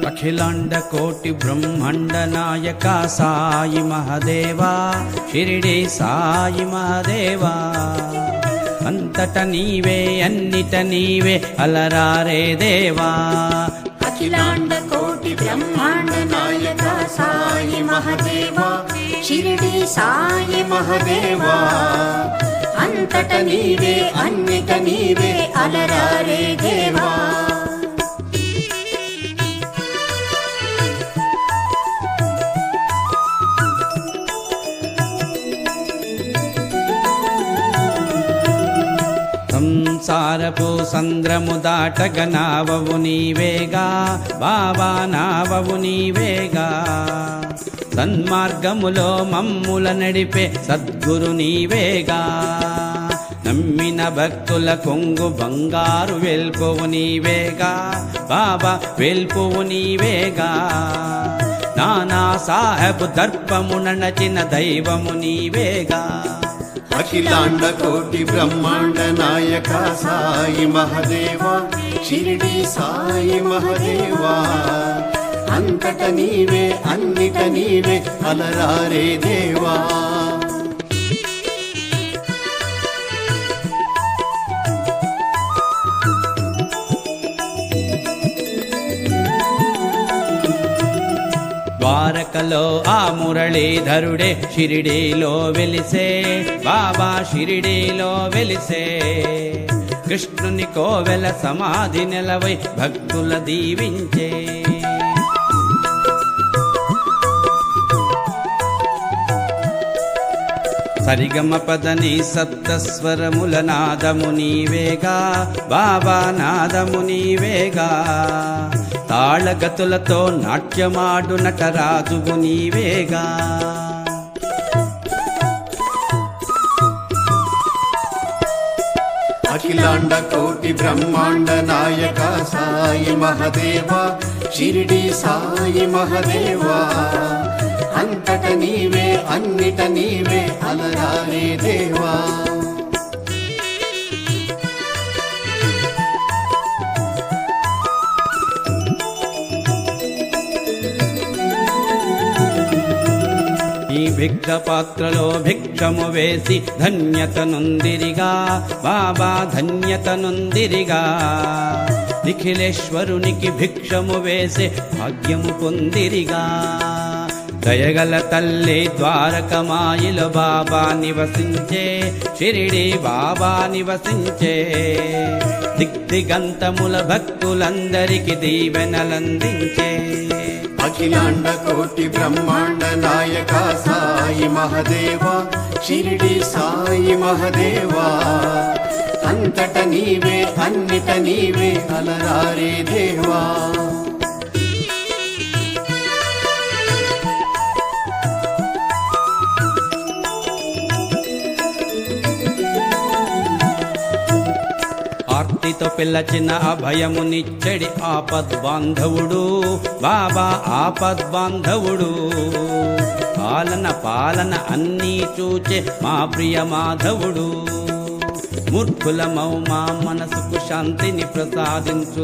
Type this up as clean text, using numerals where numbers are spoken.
అఖిలాండ కోటి బ్రహ్మాండ నాయక సాయి మహదేవా, షిరిడి సాయి మహదేవా. అంతట నీవే అన్నిట నీవే అలరారే దేవా. అఖిలాండ కోటి బ్రహ్మాండ నాయక సాయి మహదేవా, షిరిడి సాయి మహదేవా. అంతట నీవే అన్నిట నీవే అలరారే దేవా. సంసారపు సంద్రము దాటగ నావవు నీవేగా బాబా, నావవు నీవేగా. సన్మార్గములో మమ్ముల నడిపే సద్గురు నీవేగా. నమ్మిన భక్తుల కొంగు బంగారు వెల్పువు నీవేగా బాబా, వెల్పువు నీవేగా. నానా సాహెబు దర్పము నడచిన దైవము నీవేగా. అఖిలాండ కోటి బ్రహ్మాండ నాయక సాయి మహదేవా, షిరిడి సాయి మహదేవా. అంతట నీవే అన్నిట నీవే అలరారే దేవా. ద్వారకలో ఆ మురళీధరుడే షిరిడీలో వెలిసే బాబా, షిరిడీలో వెలిసే. కృష్ణుని కోవెల సమాధి నెలవై భక్తుల దీవించే. సరిగమ పదని సప్తస్వరముల నాదము నీవేగా బాబా, నాదము నీవేగా. తాళగతులతో నాట్యమాడు నటరాజువు నీవేగా. అఖిలాండ కోటి బ్రహ్మాండ నాయక సాయి మహదేవా, షిరిడి సాయి మహదేవా. అంతట నీవే అన్నిట నీవే అలరారే దేవా. ఈ భిక్ష పాత్రలో భిక్షము వేసి ధన్యత నొందిరిగా బాబా, ధన్యత నొందిరిగా. నిఖిలేశ్వరునికి భిక్షము వేసే భాగ్యము పొందిరిగా. దయగల తల్లి ద్వారకమాయిలో బాబా నివసించే, షిరిడి బాబా నివసించే. దిగ్దిగంతముల భక్తులందరికి దీవెనలందించే. అఖిలాండ కోటి బ్రహ్మాండ నాయక సాయి మహదేవా, షిరిడి సాయి మహదేవా. అంతట నీవే అన్నిట నీవే అలరారే దేవా. ఆర్తితో పిల్లచిన అభయమునిచ్చడి ఆపద్బాంధవుడు బాబా, ఆపద్బాంధవుడు. పాలన అన్నీ చూచే మా ప్రియ మాధవుడు. మూర్ఖులమౌ మా మనసుకు శాంతిని ప్రసాదించు